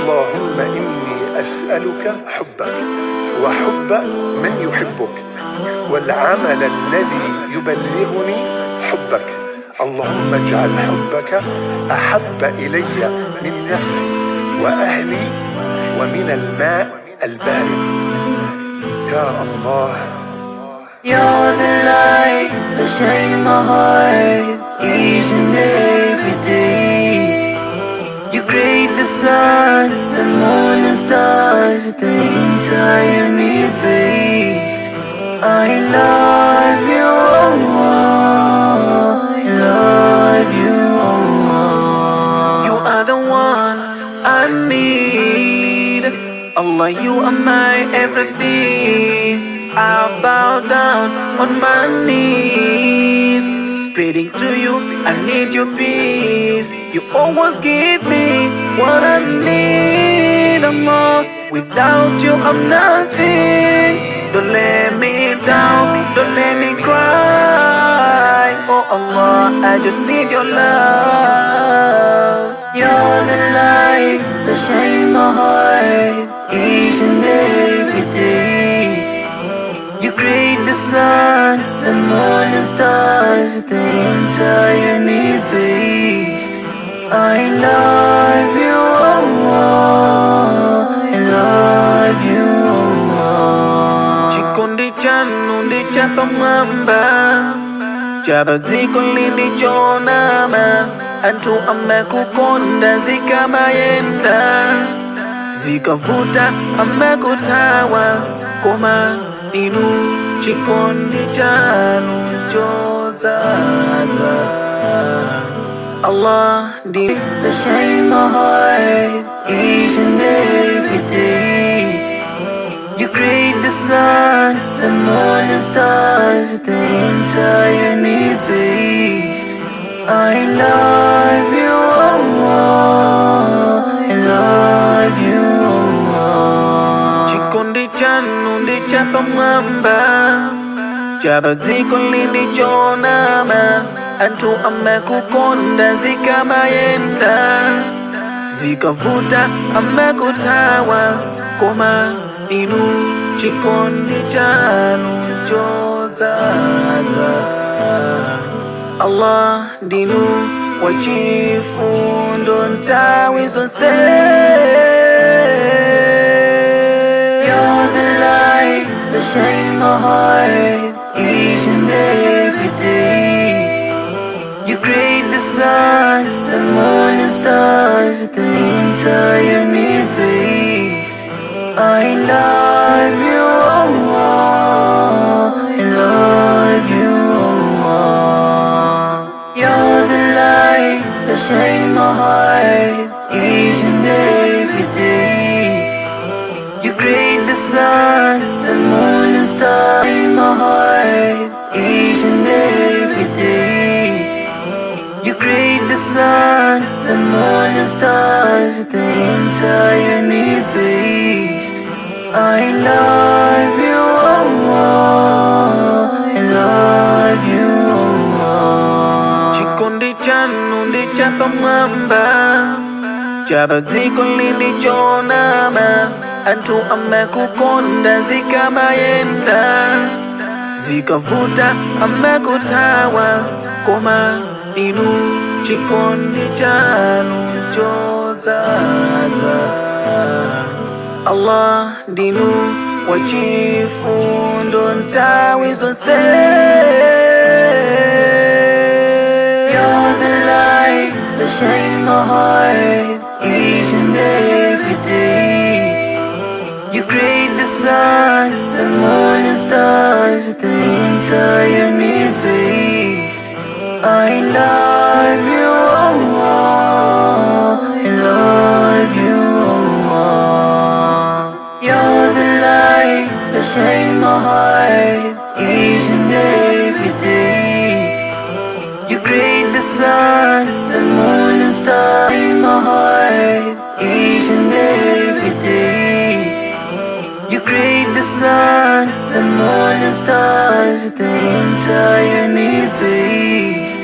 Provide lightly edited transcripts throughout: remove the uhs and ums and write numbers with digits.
اللهم إني أسألك حبك وحب من يحبك والعمل الذي يبلغني حبك. اللهم اجعل حبك أحب إلي من نفسي وأهلي ومن الماء البارد. يا الله. You're the light that shines my heart each and every day. You create the sun, the moon and stars, the entire universe. I love you, Allah. I love you, Allah. You are the one I need. Allah, you are my everything. I bow down on my knees, praying to you, I need your peace. You always give me what I need, Allah. Without you, I'm nothing. Don't let me down, don't let me cry. Oh Allah, I just need your love. You're the light that shines my heart each and every day. You create the sun, the moon and stars, the entire universe. I love you, Allah. I love you, Allah. Chikundi chanu di chapa mamba, chapa ziko lindi chonama, antu amekukonda zikamayenda, zikavuta amekutawa koma. Inu chikondi chanu chozaza. Allah, deep the shine my heart each and every day. You create the sun, the moon and stars, the entire universe. I love you, Allah. I love you, Allah. Chikondi chanu di chapa mamba, chapa ziko lindi chonama, antu amekukonda zikamayenda, zikavuta amekutawa koma. Inu chikondi chanu chozaza. Allah, dinu wachifundo ntawi zonse. You're the light that shines my heart each and every day. You create the sun, the moon and stars, the entire universe. I love you, Allah. I love you, Allah. You're the light that shines my heart each and every day. You create the sun, the moon and stars in my heart each and every day. You create the sun, the moon and stars, the entire universe. I love you, Allah. I love you, Allah. Chikundi chanu di chapa mamba, chapa ziko lindi chonama, antu amekukonda zikamayenda, zikavuta amekutawa koma. Inu chikondi chanu chozaza. Allah, dinu wachifundo ntawi zonse. You're the light that shines my heart each and every day. You create the sun, the moon and stars, the entire universe. I love you, Allah. I love you, Allah. You're the light that shines my heart each and every day. You create the sun, the moon and stars in my heart each and every day. You create the sun, the moon and stars, the entire universe.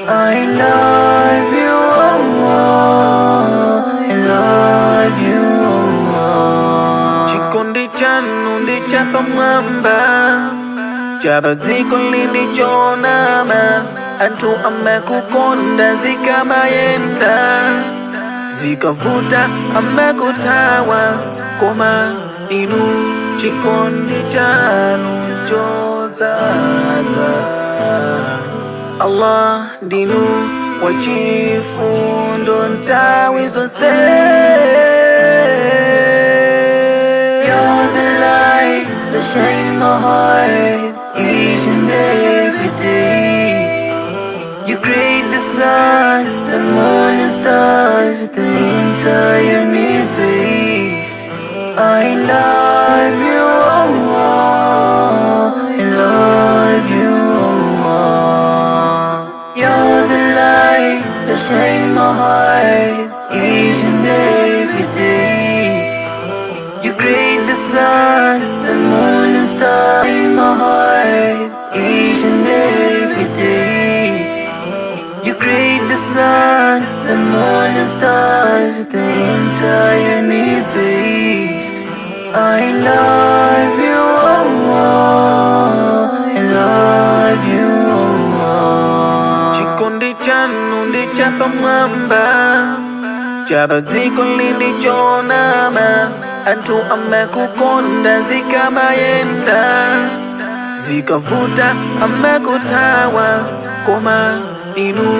I love you, Allah. I love you. chapa mwamba, chapa ziko lilichonama, antu amekukonda zikamayenda, zikavuta amekutawa, koma inu chikondi chanu chozaza. Allah dinu wachifundo ntawi zonse. You're the light that shines my heart each and every day. You create the sun, the moon and stars, the entire universe. I love you, Allah, I love you, Allah. You're the light that shines my heart each and every day. You create the sun, the moon and stars in my heart each and every day. You create the sun, the moon and stars, the entire universe. I love you, Allah, I love you, Allah. Chikondi chanu ndi chapa mwamba, chapa ziko lilichonama, antu amekukonda zikamayenda, zikavuta amekutawa, koma inu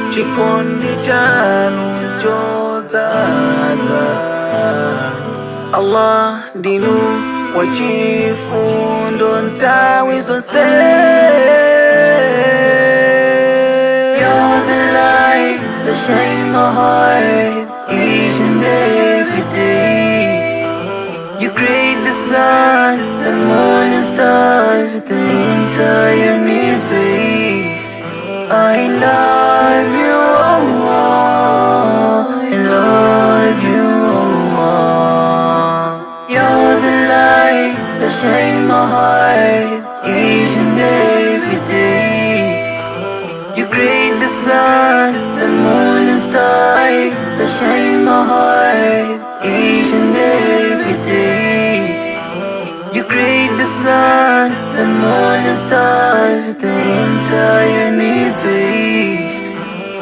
chikondi chanu chozaza. Allah dinu wachifundo ntawi zonse. You're the light that shines my heart each and every day. You create the sun, the moon and stars, the entire universe. I love you, Allah, I love you, Allah. You're the light that shines my heart each and every day. You create the sun, the moon and stars, that shine my heart each and every day. You create the sun, the moon and stars, the entire universe.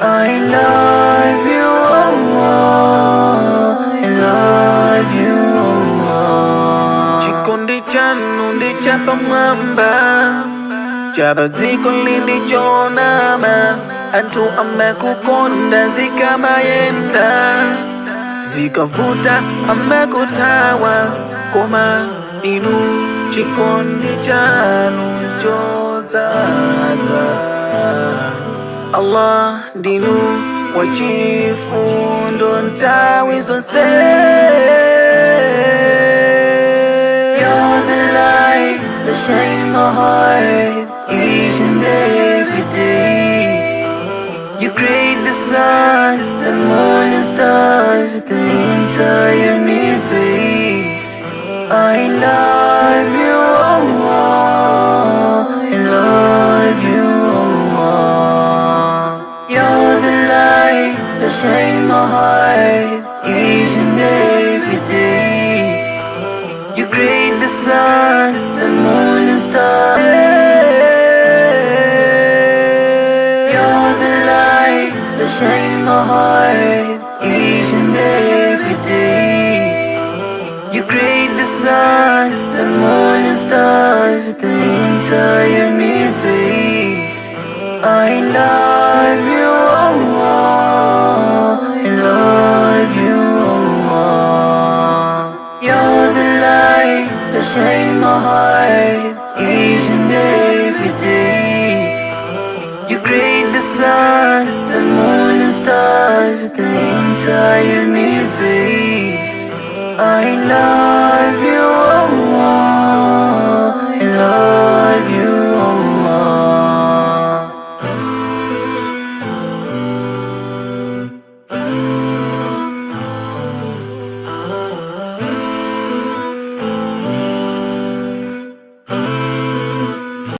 I love you, Allah, I love you, Allah. Chikondi chanu ndi chapa mwamba, chapa ziko lilichonama, antu amekukonda zikamayenda, zikavuta amekutawa, koma inu chikondi chanu chozaza. Allah dinu wachifundo ntawi zonse. You're the light that shines my heart each and every day. You create the sun, the moon and stars, the entire universe. I love you, Allah, I love you, Allah. You're the light that shines my heart each and every day. You create the sun, the moon and stars. You're the light that shines my heart each and every day. You create the sun, the moon and stars, the entire universe. I love you, Allah, I love you, Allah. You're the light that shines my heart each and every day. You create the sun, the moon and stars, the entire universe. I love you.